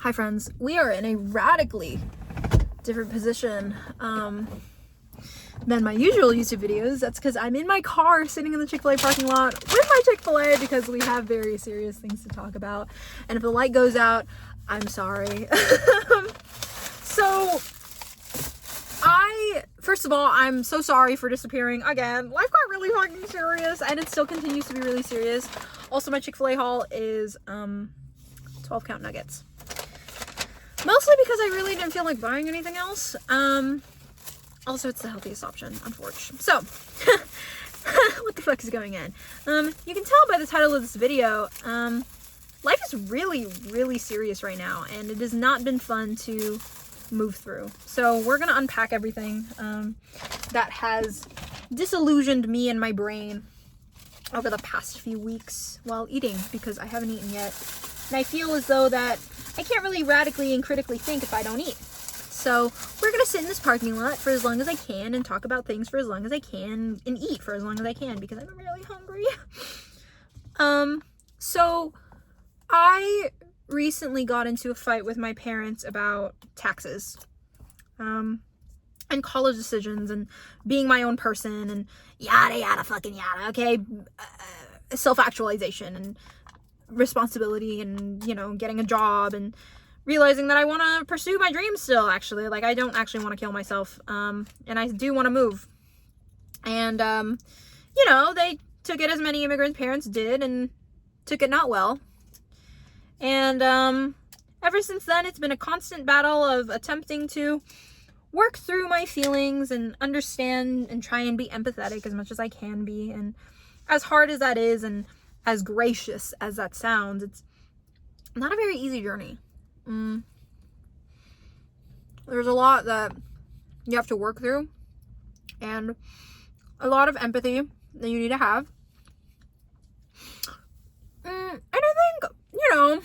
Hi friends, we are in a radically different position than my usual YouTube videos. That's because I'm in my car sitting in the Chick-fil-A parking lot with my Chick-fil-A because we have very serious things to talk about. And if the light goes out, I'm sorry. So, first of all, I'm so sorry for disappearing again. Life got really fucking serious and it still continues to be really serious. Also, my Chick-fil-A haul is 12 count nuggets. Mostly because I really didn't feel like buying anything else. Also, it's the healthiest option, unfortunately. So, what the fuck is going on? You can tell by the title of this video, life is really, really serious right now, and it has not been fun to move through. So, we're gonna unpack everything that has disillusioned me and my brain over the past few weeks while eating, because I haven't eaten yet. And I feel as though that I can't really radically and critically think if I don't eat. So we're going to sit in this parking lot for as long as I can and talk about things for as long as I can and eat for as long as I can because I'm really hungry. So I recently got into a fight with my parents about taxes, and college decisions and being my own person and yada yada fucking yada, okay? Self-actualization and responsibility and, you know, getting a job and realizing that I want to pursue my dreams still, actually. Like, I don't actually want to kill myself, and I do want to move. And, you know, they took it as many immigrant parents did and took it not well. And, ever since then, it's been a constant battle of attempting to work through my feelings and understand and try and be empathetic as much as I can be. And as hard as that is and as gracious as that sounds, it's not a very easy journey. There's a lot that you have to work through and a lot of empathy that you need to have. And I think, you know,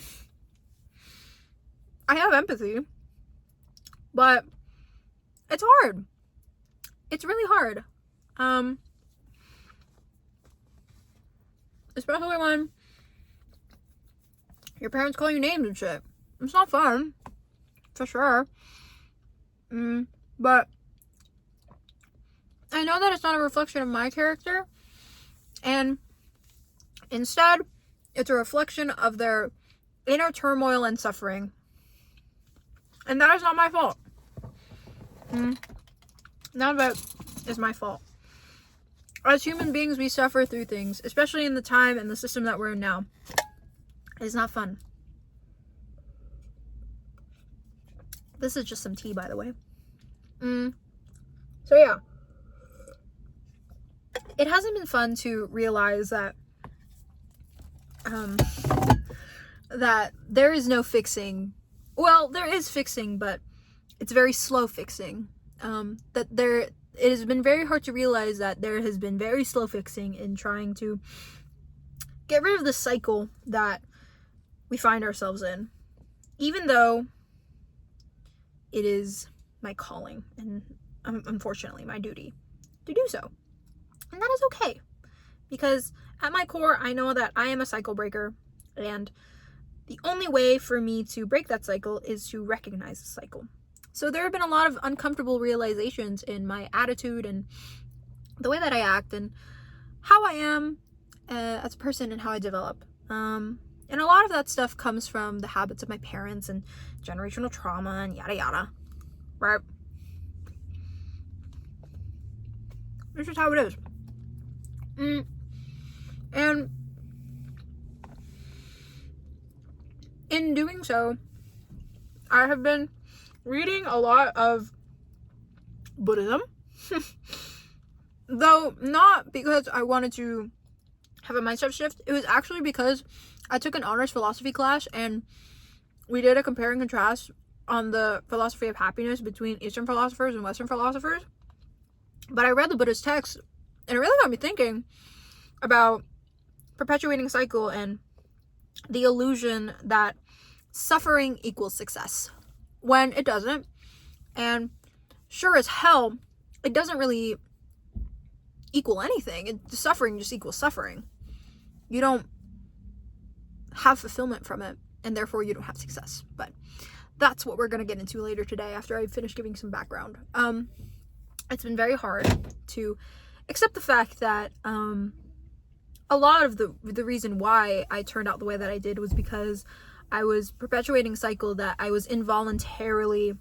I have empathy, but it's hard. It's really hard. Especially when your parents call you names and shit. It's not fun, for sure. But I know that it's not a reflection of my character, and instead, it's a reflection of their inner turmoil and suffering. And that is not my fault. None of it is my fault. As human beings, we suffer through things, especially in the time and the system that we're in now. It's not fun. This is just some tea, by the way. So yeah. It hasn't been fun to realize that that there is no fixing. Well, there is fixing, but it's very slow fixing. It has been very hard to realize that there has been very slow fixing in trying to get rid of the cycle that we find ourselves in, even though it is my calling and unfortunately my duty to do so. And that is okay, because at my core, I know that I am a cycle breaker, and the only way for me to break that cycle is to recognize the cycle. So there have been a lot of uncomfortable realizations in my attitude and the way that I act and how I am as a person and how I develop. And a lot of that stuff comes from the habits of my parents and generational trauma and yada yada. Right? This is how it is. And in doing so, I have been reading a lot of Buddhism, though not because I wanted to have a mindset shift. It was actually because I took an honors philosophy class and we did a compare and contrast on the philosophy of happiness between Eastern philosophers and Western philosophers. But I read the Buddhist text and it really got me thinking about perpetuating cycle and the illusion that suffering equals success, when it doesn't. And sure as hell, it doesn't really equal anything. Suffering just equals suffering. You don't have fulfillment from it, and therefore you don't have success. But that's what we're going to get into later today after I finish giving some background. It's been very hard to accept the fact that a lot of the reason why I turned out the way that I did was because I was perpetuating a cycle that I was involuntarily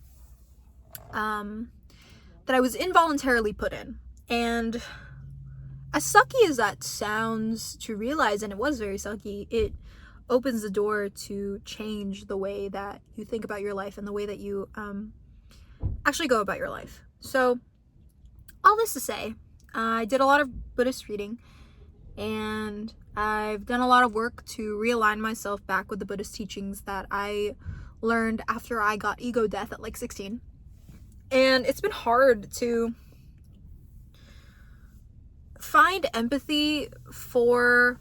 put in. And as sucky as that sounds to realize, and it was very sucky, it opens the door to change the way that you think about your life and the way that you actually go about your life. So all this to say, I did a lot of Buddhist reading, and I've done a lot of work to realign myself back with the Buddhist teachings that I learned after I got ego death at like 16. And it's been hard to find empathy for...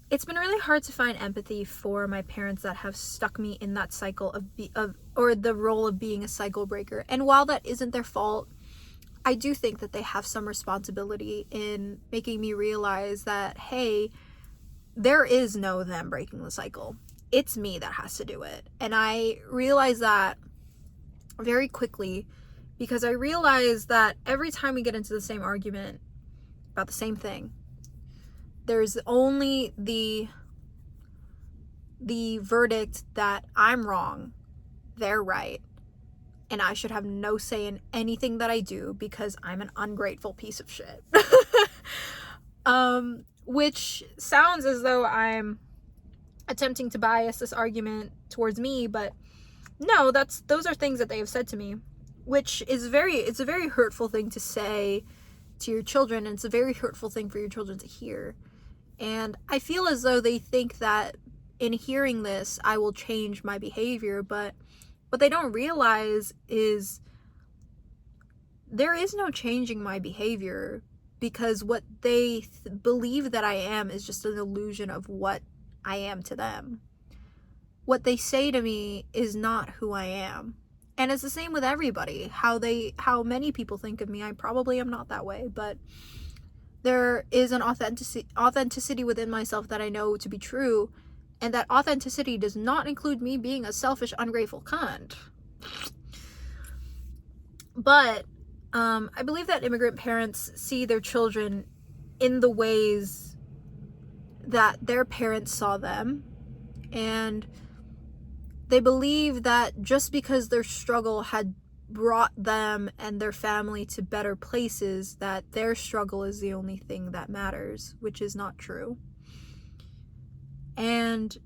It's been really hard to find empathy for my parents that have stuck me in that cycle or the role of being a cycle breaker. And while that isn't their fault, I do think that they have some responsibility in making me realize that, hey, there is no them breaking the cycle. It's me that has to do it. And I realized that very quickly, because I realized that every time we get into the same argument about the same thing, there's only the verdict that I'm wrong, they're right, and I should have no say in anything that I do because I'm an ungrateful piece of shit. Which sounds as though I'm attempting to bias this argument towards me, but no, those are things that they have said to me, which is it's a very hurtful thing to say to your children, and it's a very hurtful thing for your children to hear. And I feel as though they think that in hearing this, I will change my behavior, but what they don't realize is there is no changing my behavior, because what they believe that I am is just an illusion of what I am to them. What they say to me is not who I am. And it's the same with everybody. How many people think of me, I probably am not that way, but there is an authenticity within myself that I know to be true, and that authenticity does not include me being a selfish, ungrateful cunt. But I believe that immigrant parents see their children in the ways that their parents saw them, and they believe that just because their struggle had brought them and their family to better places, that their struggle is the only thing that matters, which is not true. And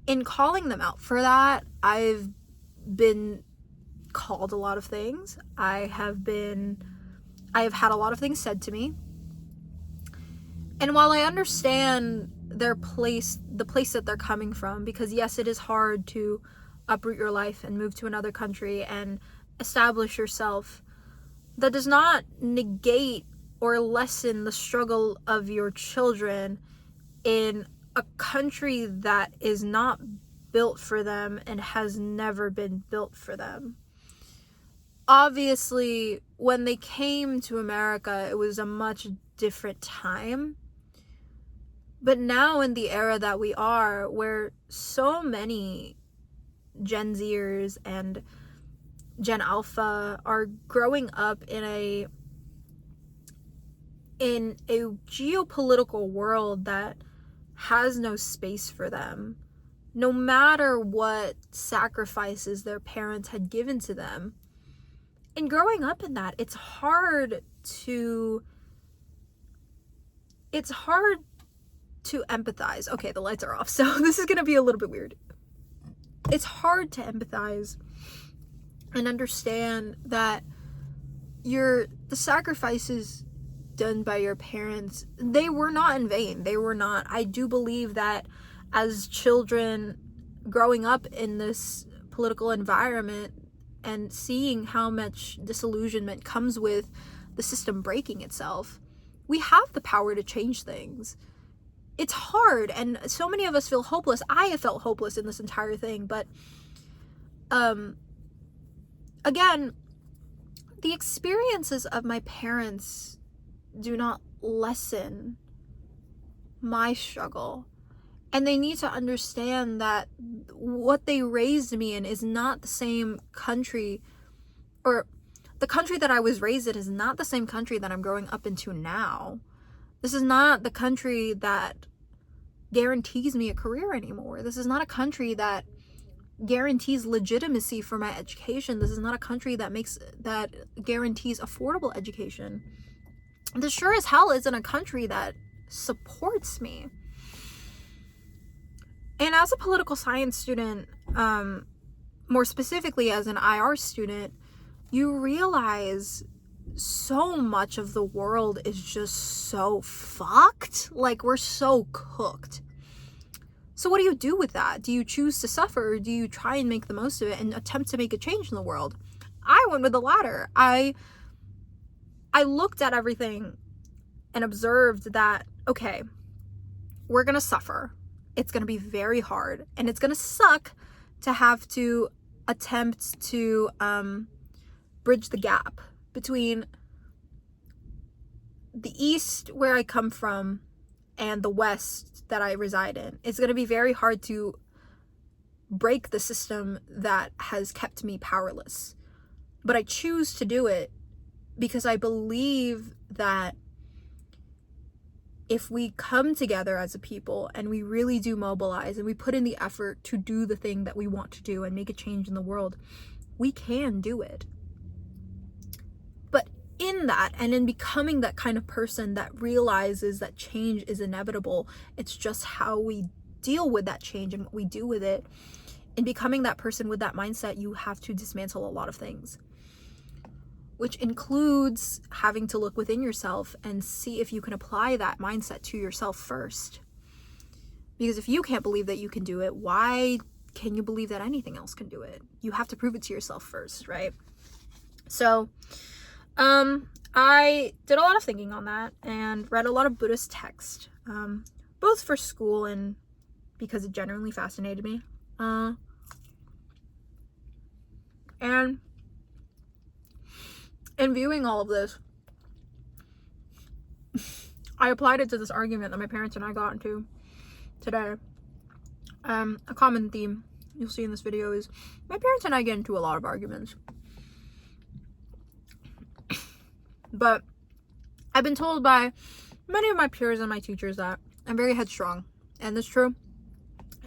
in calling them out for that, I've been called a lot of things. I have had a lot of things said to me. And while I understand the place that they're coming from, because yes, it is hard to uproot your life and move to another country and establish yourself, that does not negate or lessen the struggle of your children in a country that is not built for them and has never been built for them. Obviously, when they came to America, it was a much different time. But now, in the era that we are, where so many Gen Zers and Gen Alpha are growing up in a geopolitical world that has no space for them, no matter what sacrifices their parents had given to them. And growing up in that, it's hard to empathize. Okay, the lights are off, so this is gonna be a little bit weird. It's hard to empathize and understand that the sacrifices done by your parents, they were not in vain. They were not. I do believe that as children growing up in this political environment and seeing how much disillusionment comes with the system breaking itself, we have the power to change things. It's hard, and so many of us feel hopeless. I have felt hopeless in this entire thing, but again, the experiences of my parents do not lessen my struggle. And they need to understand that what they raised me in is not the same country, or the country that I was raised in is not the same country that I'm growing up into now. This is not the country that guarantees me a career anymore. This is not a country that guarantees legitimacy for my education. This is not a country that guarantees affordable education. This sure as hell isn't a country that supports me. And as a political science student, more specifically as an IR student, you realize so much of the world is just so fucked. Like, we're so cooked. So what do you do with that? Do you choose to suffer, or do you try and make the most of it and attempt to make a change in the world? I went with the latter. I looked at everything and observed that, okay, we're gonna suffer. It's gonna be very hard, and it's gonna suck to have to attempt to bridge the gap between the East, where I come from, and the West that I reside in. It's going to be very hard to break the system that has kept me powerless. But I choose to do it because I believe that if we come together as a people and we really do mobilize and we put in the effort to do the thing that we want to do and make a change in the world, we can do it. But in that, and in becoming that kind of person that realizes that change is inevitable, it's just how we deal with that change and what we do with it. In becoming that person with that mindset, you have to dismantle a lot of things, which includes having to look within yourself and see if you can apply that mindset to yourself first. Because if you can't believe that you can do it, why can you believe that anything else can do it? You have to prove it to yourself first, right? So, I did a lot of thinking on that and read a lot of Buddhist text, both for school and because it genuinely fascinated me. And in viewing all of this, I applied it to this argument that my parents and I got into today. A common theme you'll see in this video is my parents and I get into a lot of arguments. But I've been told by many of my peers and my teachers that I'm very headstrong, and that's true.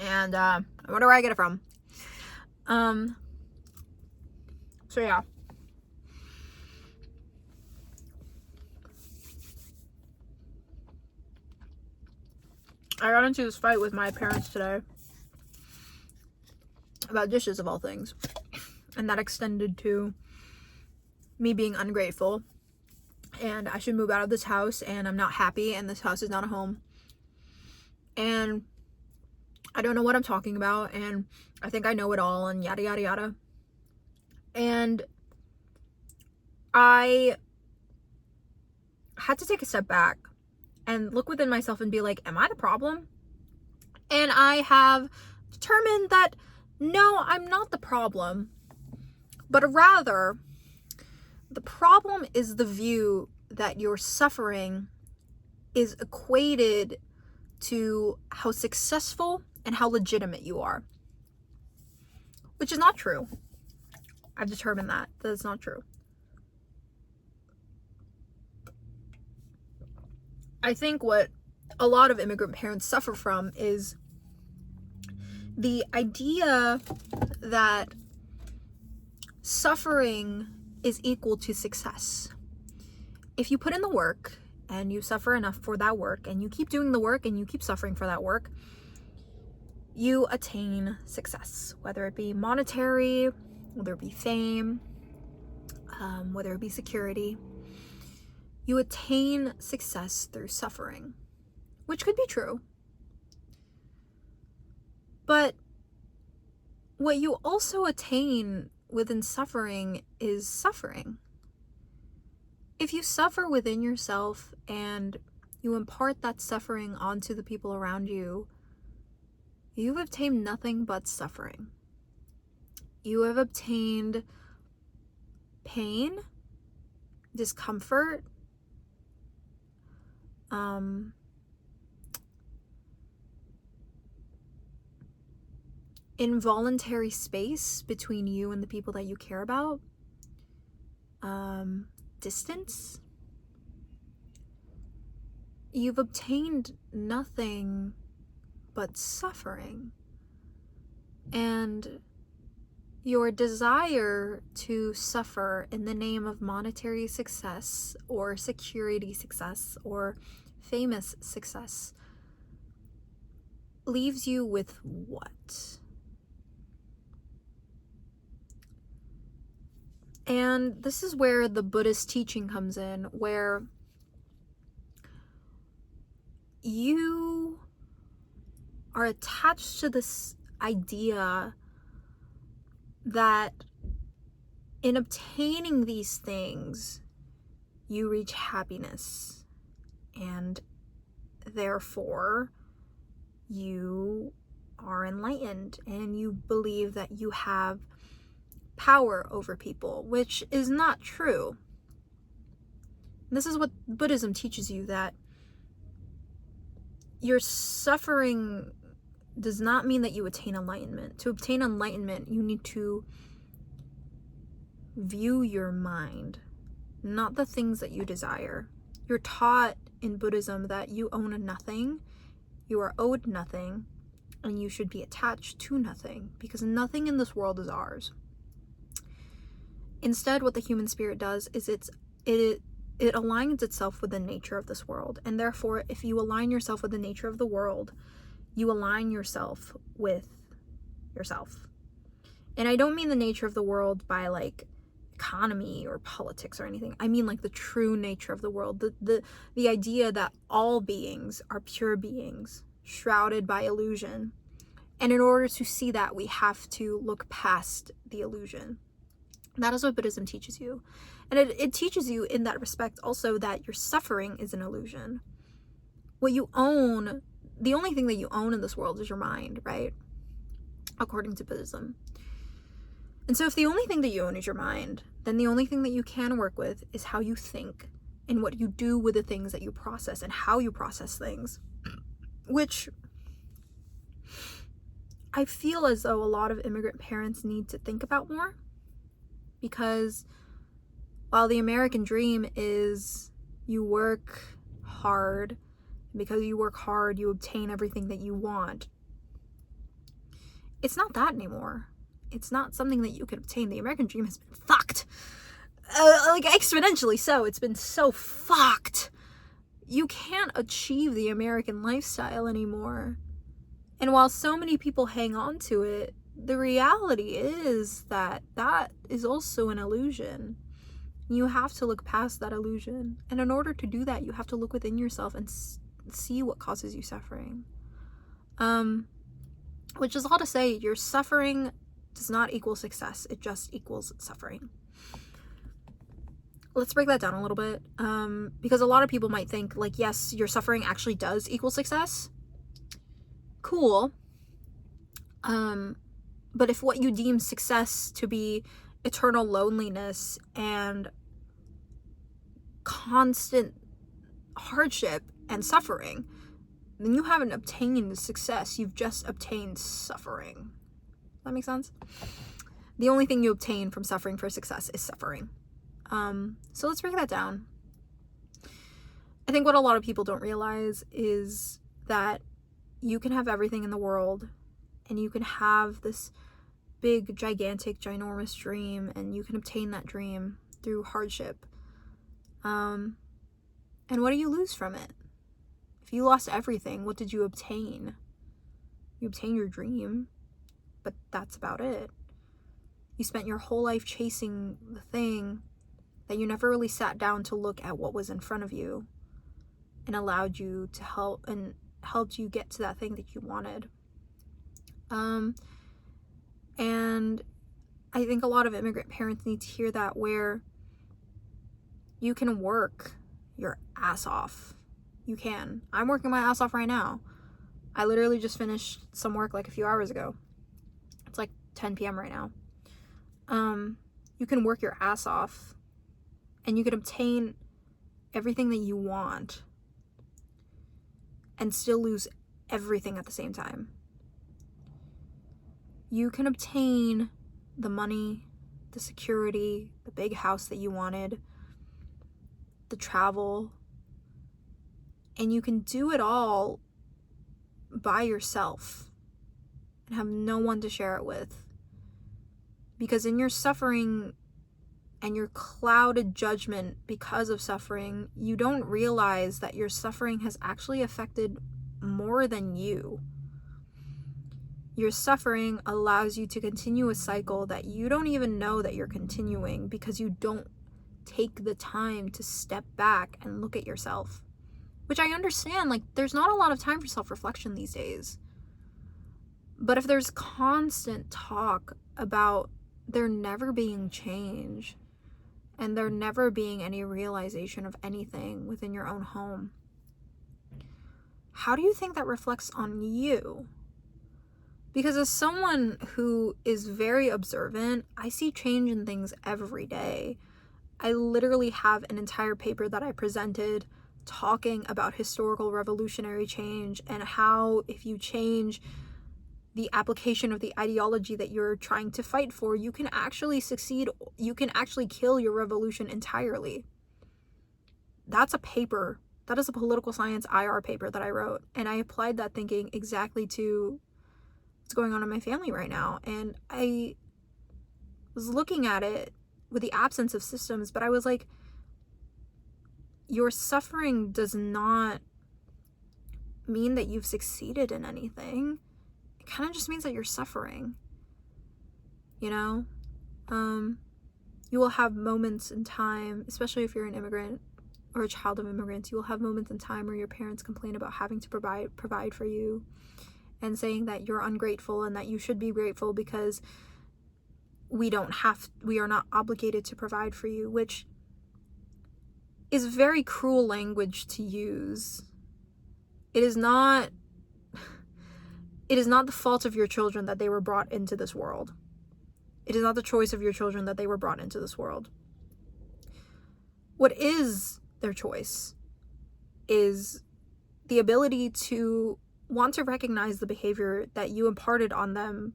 And I wonder where I get it from. So yeah. I got into this fight with my parents today about dishes of all things, and that extended to me being ungrateful, and I should move out of this house, and I'm not happy, and this house is not a home, and I don't know what I'm talking about, and I think I know it all, and yada yada yada. And I had to take a step back and look within myself and be like, am I the problem? And I have determined that no, I'm not the problem, but rather the problem is the view that your suffering is equated to how successful and how legitimate you are, which is not true. I've determined that it's not true. I think what a lot of immigrant parents suffer from is the idea that suffering is equal to success. If you put in the work and you suffer enough for that work and you keep doing the work and you keep suffering for that work, you attain success, whether it be monetary, whether it be fame, whether it be security. You attain success through suffering, which could be true. But what you also attain within suffering is suffering. If you suffer within yourself and you impart that suffering onto the people around you, you've obtained nothing but suffering. You have obtained pain, discomfort, involuntary space between you and the people that you care about, distance, you've obtained nothing but suffering. And your desire to suffer in the name of monetary success or security success or famous success leaves you with what? And this is where the Buddhist teaching comes in, where you are attached to this idea that in obtaining these things, you reach happiness, and therefore you are enlightened, and you believe that you have power over people, which is not true. This is what Buddhism teaches you, that your suffering does not mean that you attain enlightenment. To obtain enlightenment, you need to view your mind, not the things that you desire. You're taught in Buddhism that you own nothing, you are owed nothing, and you should be attached to nothing, because nothing in this world is ours. Instead, what the human spirit does is it aligns itself with the nature of this world. And therefore, if you align yourself with the nature of the world, you align yourself with yourself. And I don't mean the nature of the world by like economy or politics or anything. I mean like the true nature of the world. The idea that all beings are pure beings, shrouded by illusion. And in order to see that, we have to look past the illusion. That is what Buddhism teaches you. And it teaches you in that respect also that your suffering is an illusion. What you own, the only thing that you own in this world is your mind, right? According to Buddhism. And so if the only thing that you own is your mind, then the only thing that you can work with is how you think and what you do with the things that you process and how you process things. Which I feel as though a lot of immigrant parents need to think about more. Because while the American dream is you work hard, because you work hard, you obtain everything that you want, it's not that anymore. It's not something that you can obtain. The American dream has been fucked. Like exponentially so. It's been so fucked. You can't achieve the American lifestyle anymore. And while so many people hang on to it, the reality is that that is also an illusion. You have to look past that illusion. And in order to do that, you have to look within yourself and see what causes you suffering. Which is all to say, your suffering does not equal success. It just equals suffering. Let's break that down a little bit. Because a lot of people might think, like, yes, your suffering actually does equal success. Cool. But if what you deem success to be eternal loneliness and constant hardship and suffering, then you haven't obtained success. You've just obtained suffering. Does that make sense? The only thing you obtain from suffering for success is suffering. So let's break that down. I think what a lot of people don't realize is that you can have everything in the world, and you can have this big, gigantic, ginormous dream, and you can obtain that dream through hardship. And what do you lose from it? If you lost everything, what did you obtain? You obtained your dream, but that's about it. You spent your whole life chasing the thing that you never really sat down to look at what was in front of you and allowed you to helped you get to that thing that you wanted. And I think a lot of immigrant parents need to hear that, where you can work your ass off. You can. I'm working my ass off right now. I literally just finished some work like a few hours ago. It's like 10 p.m. right now. You can work your ass off, and you can obtain everything that you want and still lose everything at the same time. You can obtain the money, the security, the big house that you wanted, the travel, and you can do it all by yourself and have no one to share it with. Because in your suffering and your clouded judgment because of suffering, you don't realize that your suffering has actually affected more than you. Your suffering allows you to continue a cycle that you don't even know that you're continuing because you don't take the time to step back and look at yourself. Which I understand, like, there's not a lot of time for self-reflection these days. But if there's constant talk about there never being change and there never being any realization of anything within your own home, how do you think that reflects on you? Because as someone who is very observant, I see change in things every day. I literally have an entire paper that I presented talking about historical revolutionary change and how if you change the application of the ideology that you're trying to fight for, you can actually succeed. You can actually kill your revolution entirely. That's a paper. That is a political science IR paper that I wrote. And I applied that thinking exactly to what's going on in my family right now. And I was looking at it with the absence of systems, but I was like, your suffering does not mean that you've succeeded in anything. It kind of just means that you're suffering, you know? You will have moments in time, especially if you're an immigrant or a child of immigrants, you will have moments in time where your parents complain about having to provide for you and saying that you're ungrateful and that you should be grateful because we are not obligated to provide for you, which is very cruel language to use. It is not the fault of your children that they were brought into this world. It is not the choice of your children that they were brought into this world. What is their choice is the ability to want to recognize the behavior that you imparted on them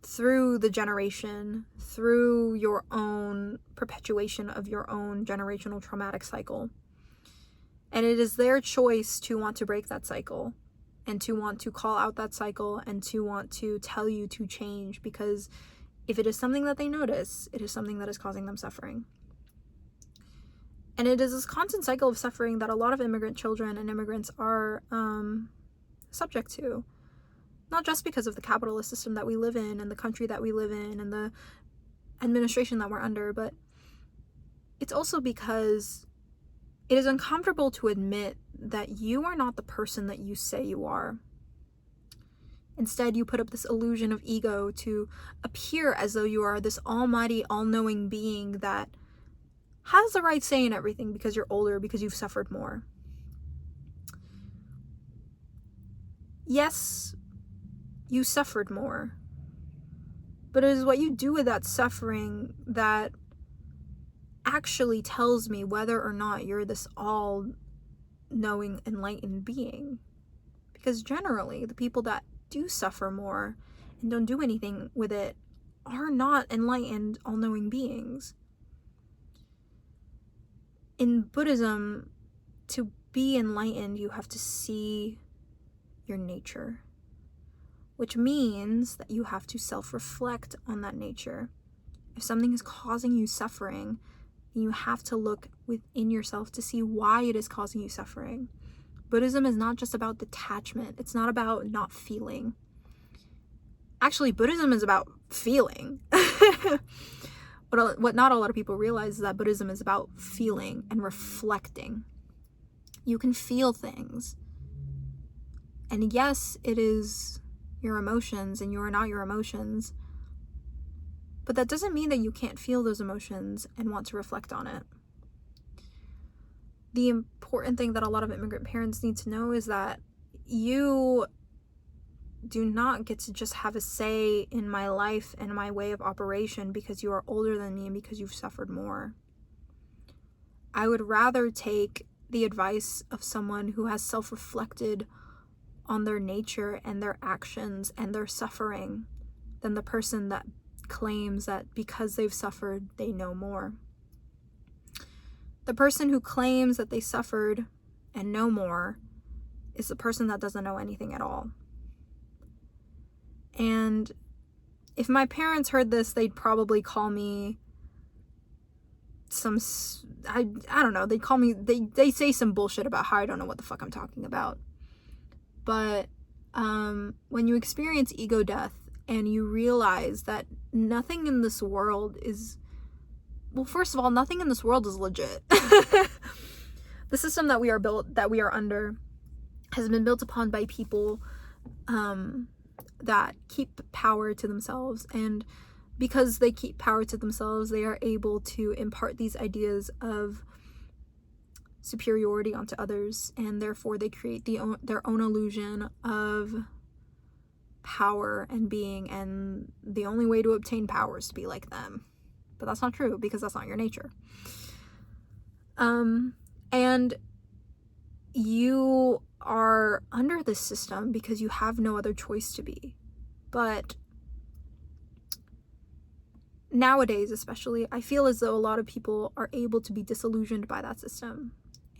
through the generation, through your own perpetuation of your own generational traumatic cycle. And it is their choice to want to break that cycle and to want to call out that cycle and to want to tell you to change, because if it is something that they notice, it is something that is causing them suffering. And it is this constant cycle of suffering that a lot of immigrant children and immigrants are subject to. Not just because of the capitalist system that we live in and the country that we live in and the administration that we're under, but it's also because it is uncomfortable to admit that you are not the person that you say you are. Instead, you put up this illusion of ego to appear as though you are this almighty, all-knowing being that has the right say in everything because you're older, because you've suffered more. Yes, you suffered more, but it is what you do with that suffering that actually tells me whether or not you're this all-knowing, enlightened being. Because generally, the people that do suffer more and don't do anything with it are not enlightened, all-knowing beings. In Buddhism, to be enlightened, you have to see your nature, which means that you have to self-reflect on that nature. If something is causing you suffering, then you have to look within yourself to see why it is causing you suffering. Buddhism is not just about detachment. It's not about not feeling. Actually, Buddhism is about feeling. But what not a lot of people realize is that Buddhism is about feeling and reflecting. You can feel things. And yes, it is your emotions and you are not your emotions. But that doesn't mean that you can't feel those emotions and want to reflect on it. The important thing that a lot of immigrant parents need to know is that you do not get to just have a say in my life and my way of operation because you are older than me and because you've suffered more. I would rather take the advice of someone who has self-reflected on their nature and their actions and their suffering than the person that claims that because they've suffered, they know more. The person who claims that they suffered and know more is the person that doesn't know anything at all. And if my parents heard this, they'd probably call me I don't know, they'd call me, they say some bullshit about how I don't know what the fuck I'm talking about. But when you experience ego death and you realize that nothing in this world is, well, first of all, nothing in this world is legit. The system that we are under has been built upon by people that keep power to themselves, and because they keep power to themselves, they are able to impart these ideas of superiority onto others, and therefore they create their own illusion of power and being, and the only way to obtain power is to be like them. But that's not true, because that's not your nature. And you are under this system because you have no other choice to be. But nowadays, especially, I feel as though a lot of people are able to be disillusioned by that system.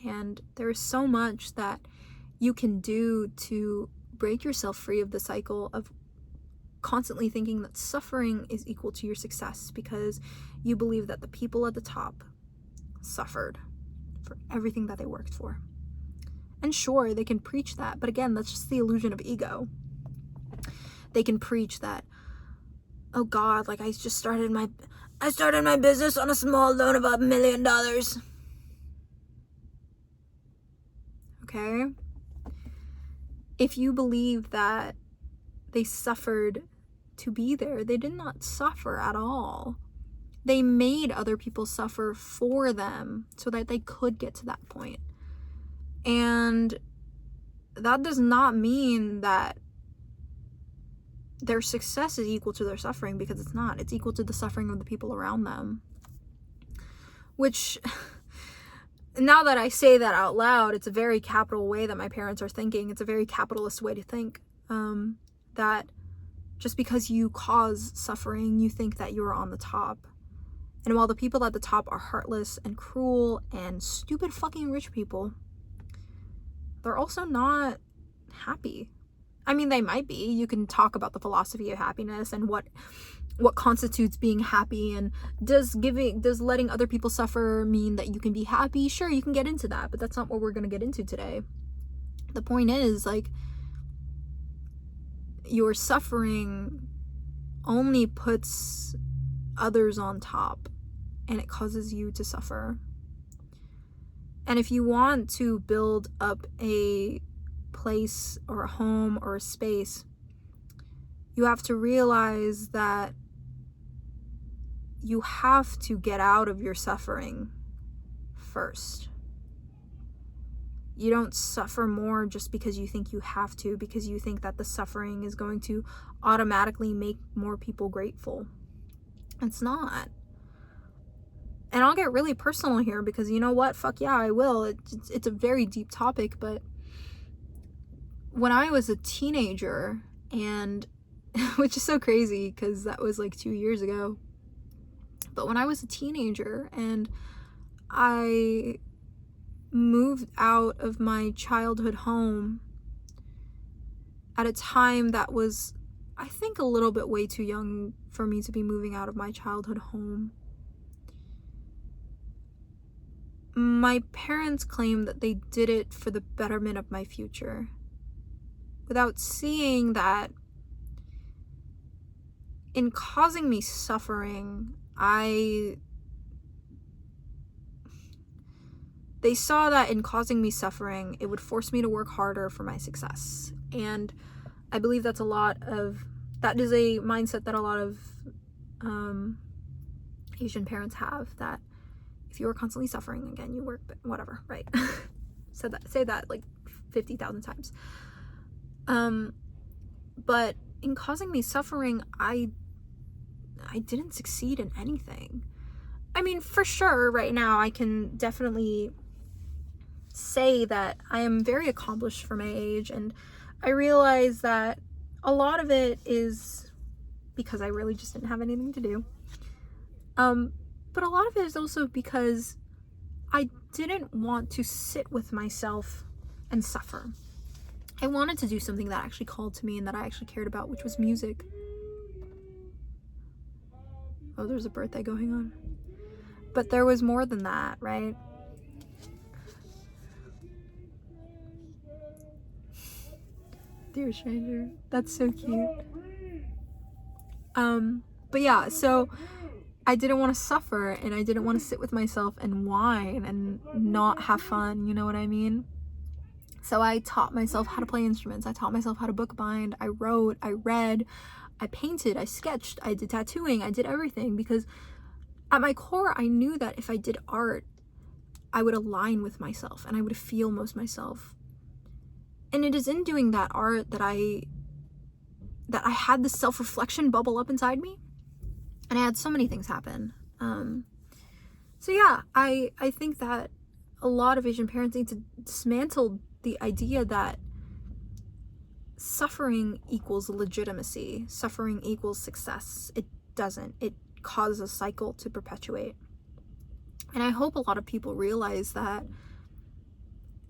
And there is so much that you can do to break yourself free of the cycle of constantly thinking that suffering is equal to your success, because you believe that the people at the top suffered for everything that they worked for. And sure, they can preach that, but again, that's just the illusion of ego. They can preach that, oh God, like I started my business on a small loan of $1 million. Okay? If you believe that they suffered to be there, they did not suffer at all. They made other people suffer for them so that they could get to that point. And that does not mean that their success is equal to their suffering, because it's not. It's equal to the suffering of the people around them. Which, now that I say that out loud, it's a very capital way that my parents are thinking. It's a very capitalist way to think. That just because you cause suffering, you think that you're on the top. And while the people at the top are heartless and cruel and stupid fucking rich people, they're also not happy. I mean, they might be. You can talk about the philosophy of happiness and what constitutes being happy, and does letting other people suffer mean that you can be happy? Sure, you can get into that, but that's not what we're going to get into today. The point is, like, your suffering only puts others on top, and it causes you to suffer. And if you want to build up a place or a home or a space, you have to realize that you have to get out of your suffering first. You don't suffer more just because you think you have to, because you think that the suffering is going to automatically make more people grateful. It's not. And I'll get really personal here, because you know what? Fuck yeah, I will. It's a very deep topic, but when I was a teenager, and which is so crazy because that was like 2 years ago, but when I was a teenager and I moved out of my childhood home at a time that was, I think, a little bit way too young for me to be moving out of my childhood home. My parents claimed that they did it for the betterment of my future, without seeing that in causing me suffering, they saw that in causing me suffering, it would force me to work harder for my success. And I believe that is a mindset that a lot of Asian parents have, that if you are constantly suffering, again, you work, but whatever, right? Say that like 50,000 times. But in causing me suffering, I didn't succeed in anything. I mean, for sure, right now, I can definitely say that I am very accomplished for my age, and I realize that a lot of it is because I really just didn't have anything to do. But a lot of it is also because I didn't want to sit with myself and suffer. I wanted to do something that actually called to me and that I actually cared about, which was music. Oh, there's a birthday going on. But there was more than that, right? Dear stranger, that's so cute. But yeah, so I didn't want to suffer, and I didn't want to sit with myself and whine and not have fun, you know what I mean? So I taught myself how to play instruments. I taught myself how to bookbind. I wrote, I read, I painted, I sketched, I did tattooing, I did everything, because at my core, I knew that if I did art, I would align with myself and I would feel most myself. And it is in doing that art that I had this self-reflection bubble up inside me, and I had so many things happen. So yeah, I think that a lot of Asian parents need to dismantle the idea that suffering equals legitimacy, suffering equals success. It doesn't. It causes a cycle to perpetuate. And I hope a lot of people realize that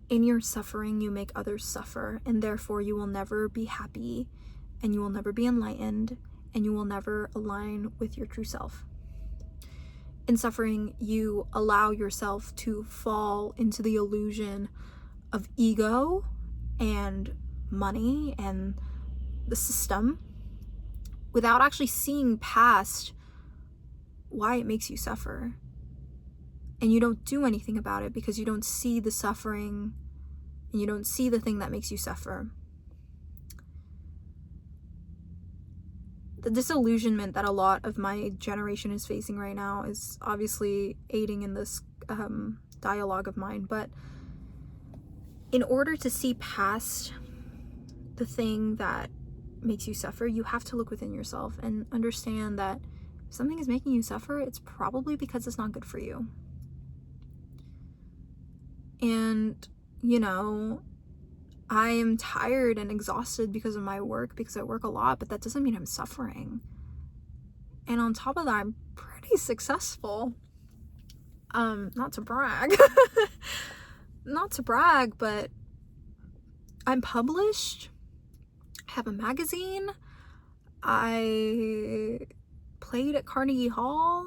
in your suffering, you make others suffer, and therefore you will never be happy, and you will never be enlightened, and you will never align with your true self. In suffering, you allow yourself to fall into the illusion of ego and money and the system without actually seeing past why it makes you suffer. And you don't do anything about it because you don't see the suffering and you don't see the thing that makes you suffer. The disillusionment that a lot of my generation is facing right now is obviously aiding in this dialogue of mine, but in order to see past the thing that makes you suffer, you have to look within yourself and understand that if something is making you suffer, it's probably because it's not good for you. And, you know, I am tired and exhausted because of my work, because I work a lot, but that doesn't mean I'm suffering. And on top of that, I'm pretty successful. Not to brag. Not to brag, but I'm published. I have a magazine. I played at Carnegie Hall.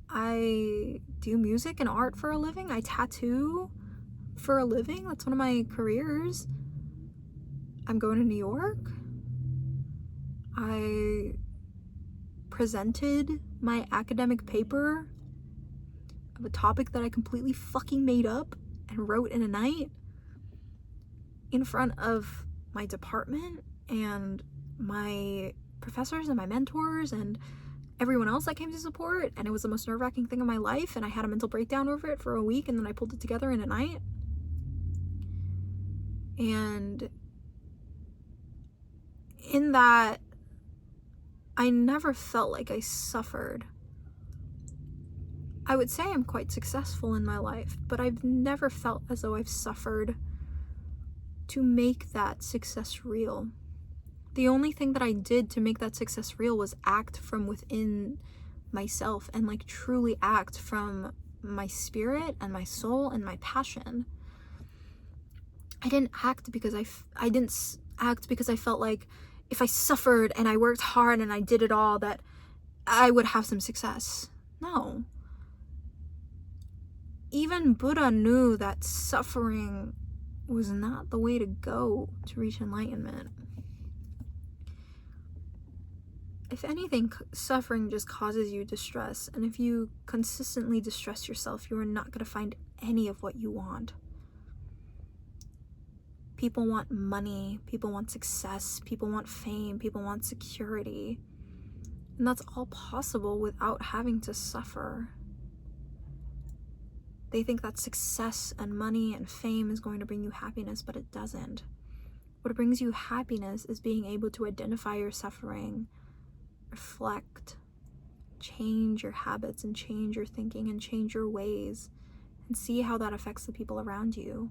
I do music and art for a living. I tattoo for a living. That's one of my careers. I'm going to New York. I presented my academic paper of a topic that I completely fucking made up and wrote in a night in front of my department and my professors and my mentors and everyone else that came to support, and it was the most nerve-wracking thing of my life, and I had a mental breakdown over it for a week, and then I pulled it together in a night. And in that, I never felt like I suffered. I would say I'm quite successful in my life, but I've never felt as though I've suffered to make that success real. The only thing that I did to make that success real was act from within myself and like truly act from my spirit and my soul and my passion. I didn't act because I didn't act because I felt like if I suffered and I worked hard and I did it all, that I would have some success. No. Even Buddha knew that suffering was not the way to go to reach enlightenment. If anything, suffering just causes you distress, and if you consistently distress yourself, you are not going to find any of what you want. People want money, people want success, people want fame, people want security. And that's all possible without having to suffer. They think that success and money and fame is going to bring you happiness, but it doesn't. What brings you happiness is being able to identify your suffering, reflect, change your habits and change your thinking and change your ways, and see how that affects the people around you.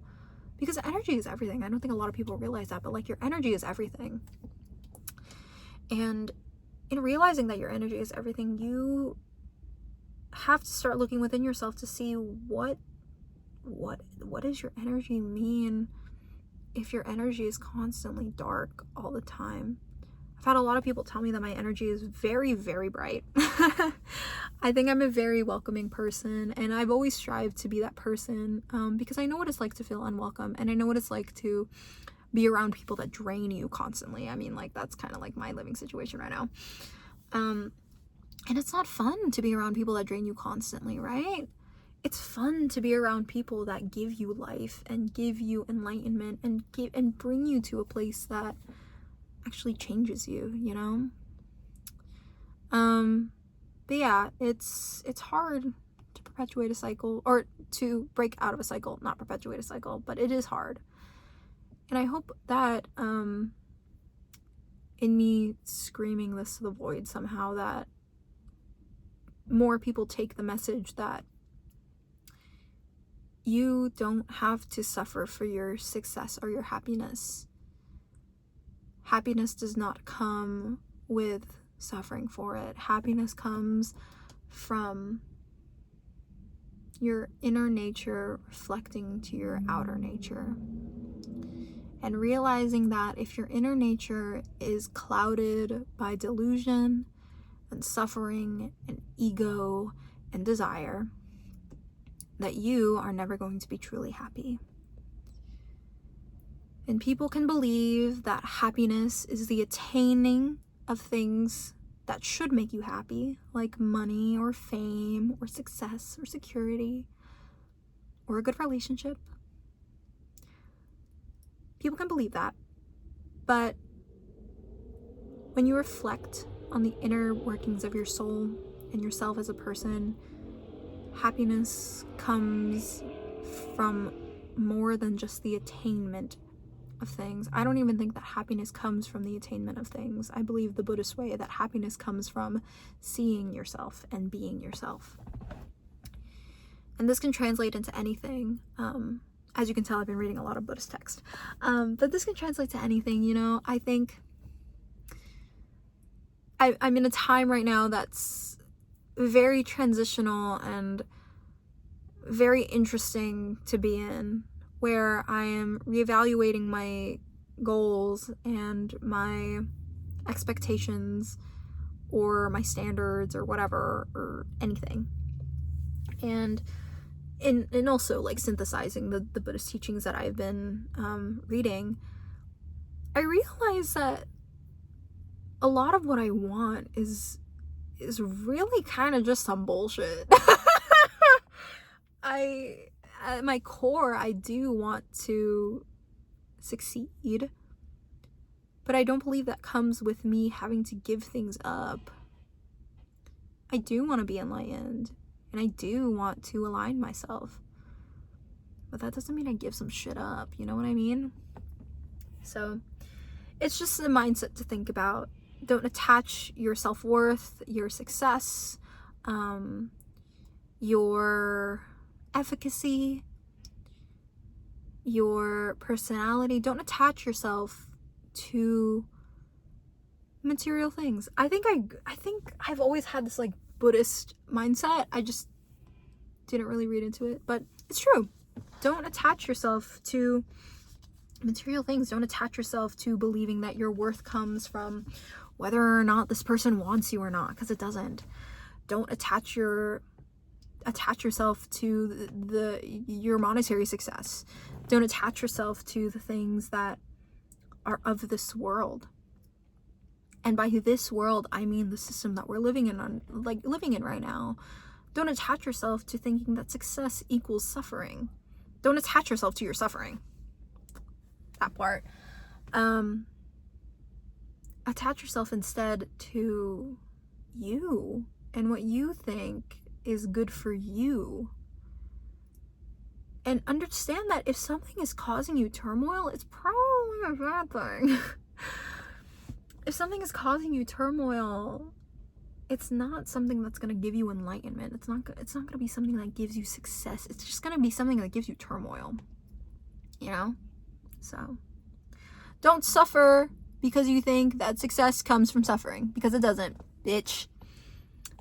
Because energy is everything. I don't think a lot of people realize that, but like your energy is everything. And in realizing that your energy is everything, you have to start looking within yourself to see what does your energy mean if your energy is constantly dark all the time. I've had a lot of people tell me that my energy is very, very bright. I think I'm a very welcoming person, and I've always strived to be that person, because I know what it's like to feel unwelcome, and I know what it's like to be around people that drain you constantly. I mean, like, that's kind of like my living situation right now. And it's not fun to be around people that drain you constantly, right? It's fun to be around people that give you life and give you enlightenment and bring you to a place that actually changes you, you know? But yeah, it's hard to perpetuate a cycle, or to break out of a cycle, not perpetuate a cycle, but it is hard. And I hope that in me screaming this to the void somehow, that more people take the message that you don't have to suffer for your success or your happiness. Happiness does not come with suffering for it. Happiness comes from your inner nature reflecting to your outer nature. And realizing that if your inner nature is clouded by delusion and suffering and ego and desire, that you are never going to be truly happy. And people can believe that happiness is the attaining of things that should make you happy, like money or fame or success or security or a good relationship. People can believe that. But when you reflect on the inner workings of your soul and yourself as a person, happiness comes from more than just the attainment of things. I don't even think that happiness comes from the attainment of things. I believe the Buddhist way that happiness comes from seeing yourself and being yourself. And this can translate into anything. As you can tell, I've been reading a lot of Buddhist text. But this can translate to anything, you know. I think I'm in a time right now that's very transitional and very interesting to be in, where I am reevaluating my goals and my expectations or my standards or whatever, or anything. And also like synthesizing the Buddhist teachings that I've been reading, I realize that a lot of what I want is really kind of just some bullshit. At my core, I do want to succeed, but I don't believe that comes with me having to give things up. I do want to be enlightened, and I do want to align myself, but that doesn't mean I give some shit up, you know what I mean? So it's just a mindset to think about. Don't attach your self-worth, your success, your efficacy, your personality. Don't attach yourself to material things. I think I've always had this like Buddhist mindset. I just didn't really read into it, but it's true. Don't attach yourself to material things. Don't attach yourself to believing that your worth comes from whether or not this person wants you or not, because it doesn't. Don't attach yourself to your monetary success. Don't attach yourself to the things that are of this world. And by this world, I mean the system that we're living in right now. Don't attach yourself to thinking that success equals suffering. Don't attach yourself to your suffering. That part. Attach yourself instead to you and what you think is good for you. And understand that if something is causing you turmoil, it's probably a bad thing. If something is causing you turmoil, it's not something that's going to give you enlightenment. It's not going to be something that gives you success. It's just going to be something that gives you turmoil. You know? So don't suffer because you think that success comes from suffering, because it doesn't, bitch.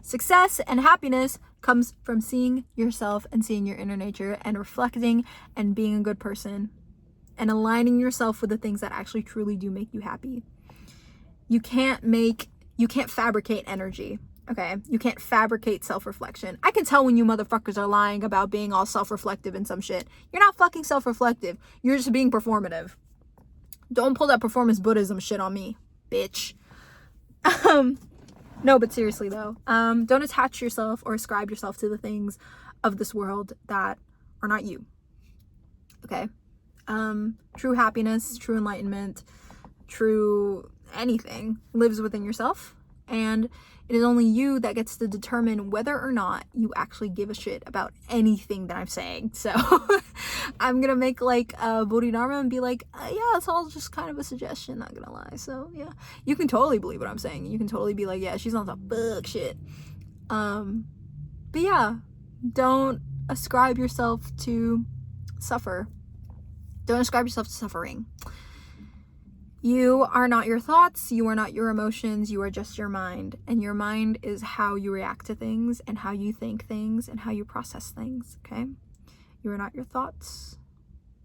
Success and happiness comes from seeing yourself and seeing your inner nature and reflecting and being a good person and aligning yourself with the things that actually truly do make you happy. You can't fabricate energy, okay? You can't fabricate self-reflection. I can tell when you motherfuckers are lying about being all self-reflective and some shit. You're not fucking self-reflective. You're just being performative. Don't pull that performance Buddhism shit on me, bitch. No, but seriously though, don't attach yourself or ascribe yourself to the things of this world that are not you. Okay? True happiness, true enlightenment, true anything lives within yourself, and it is only you that gets to determine whether or not you actually give a shit about anything that I'm saying. So I'm gonna make like a Bodhidharma and be like, yeah, it's all just kind of a suggestion, not gonna lie. So yeah, you can totally believe what I'm saying. You can totally be like, yeah, she's on some fuck shit. But yeah, don't ascribe yourself to suffer. Don't ascribe yourself to suffering. You are not your thoughts, you are not your emotions, you are just your mind. And your mind is how you react to things and how you think things and how you process things, okay? You are not your thoughts.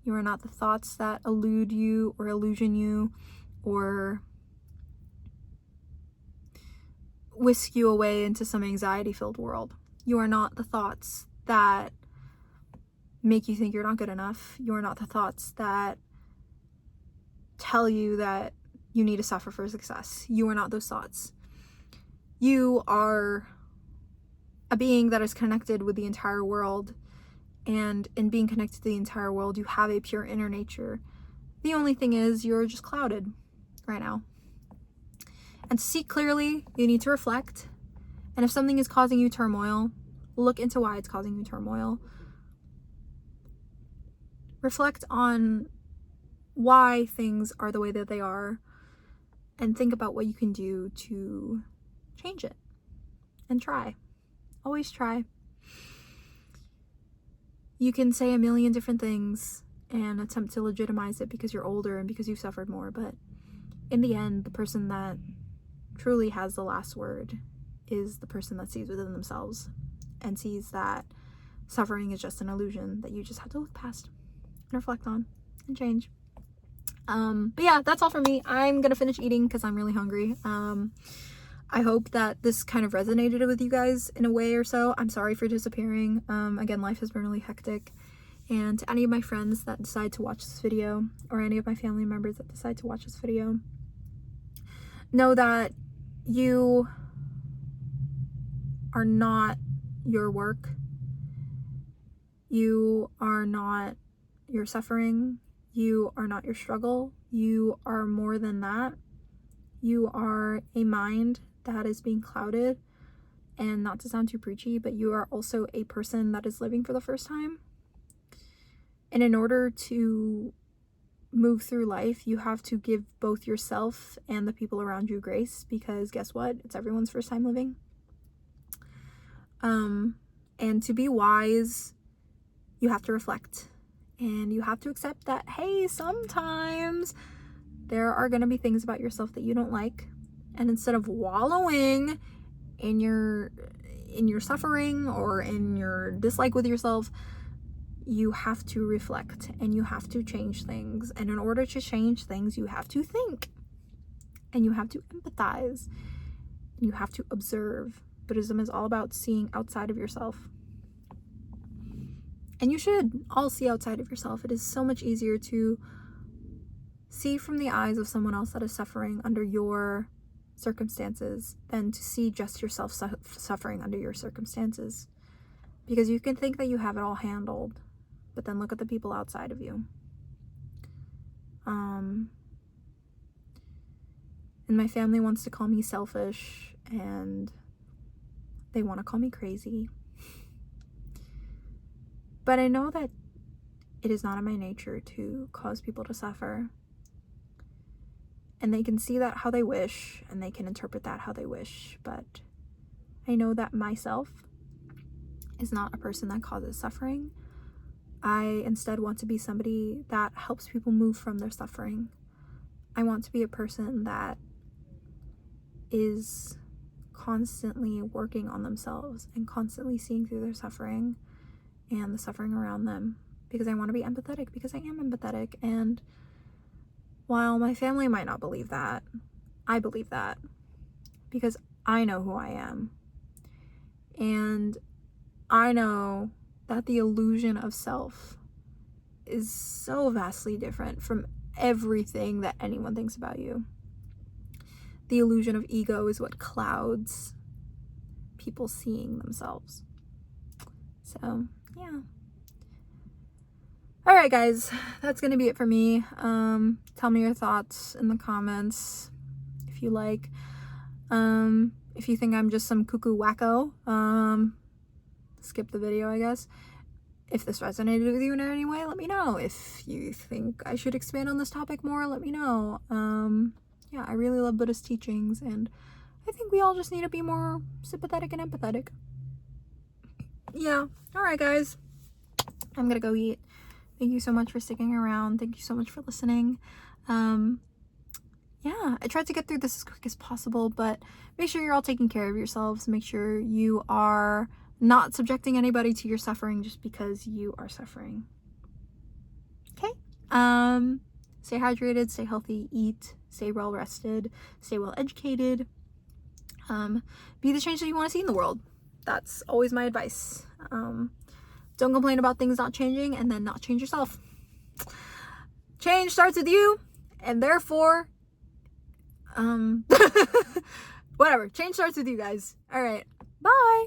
You are not the thoughts that elude you or illusion you or whisk you away into some anxiety-filled world. You are not the thoughts that make you think you're not good enough. You are not the thoughts that tell you that you need to suffer for success. You are not those thoughts. You are a being that is connected with the entire world, and in being connected to the entire world, you have a pure inner nature. The only thing is you're just clouded right now. And to see clearly, you need to reflect. And if something is causing you turmoil, look into why it's causing you turmoil. Reflect on why things are the way that they are, and think about what you can do to change it. And try. Always try. You can say a million different things and attempt to legitimize it because you're older and because you've suffered more, but in the end, the person that truly has the last word is the person that sees within themselves and sees that suffering is just an illusion that you just have to look past and reflect on and change. But yeah, that's all for me. I'm gonna finish eating because I'm really hungry. I hope that this kind of resonated with you guys in a way or so. I'm sorry for disappearing. Again, life has been really hectic. And to any of my friends that decide to watch this video, or any of my family members that decide to watch this video, know that you are not your work. You are not your suffering. You are not your struggle. You are more than that. You are a mind that is being clouded, and not to sound too preachy, but you are also a person that is living for the first time. And in order to move through life, you have to give both yourself and the people around you grace, because guess what? It's everyone's first time living. And to be wise, you have to reflect. And you have to accept that, hey, sometimes there are going to be things about yourself that you don't like. And instead of wallowing in your suffering or in your dislike with yourself, you have to reflect and you have to change things. And in order to change things, you have to think. And you have to empathize. And you have to observe. Buddhism is all about seeing outside of yourself. And you should all see outside of yourself. It is so much easier to see from the eyes of someone else that is suffering under your circumstances than to see just yourself suffering under your circumstances. Because you can think that you have it all handled, but then look at the people outside of you. And my family wants to call me selfish, and they want to call me crazy. But I know that it is not in my nature to cause people to suffer. And they can see that how they wish, and they can interpret that how they wish. But I know that myself is not a person that causes suffering. I instead want to be somebody that helps people move from their suffering. I want to be a person that is constantly working on themselves and constantly seeing through their suffering and the suffering around them, because I want to be empathetic, because I am empathetic. And while my family might not believe that, I believe that, because I know who I am. And I know that the illusion of self is so vastly different from everything that anyone thinks about you. The illusion of ego is what clouds people seeing themselves. So, yeah. Alright, guys, that's gonna be it for me. Tell me your thoughts in the comments if you like. If you think I'm just some cuckoo wacko, skip the video, I guess. If this resonated with you in any way, let me know. If you think I should expand on this topic more, let me know. Yeah, I really love Buddhist teachings, and I think we all just need to be more sympathetic and empathetic. Yeah. Alright, guys. I'm gonna go eat. Thank you so much for sticking around. Thank you so much for listening. Yeah, I tried to get through this as quick as possible, but make sure you're all taking care of yourselves. Make sure you are not subjecting anybody to your suffering just because you are suffering. Okay? Stay hydrated, stay healthy, eat, stay well rested, stay well educated. Be the change that you want to see in the world. That's always my advice. Don't complain about things not changing and then not change yourself. Change starts with you, and therefore, whatever. Change starts with you guys. All right. Bye.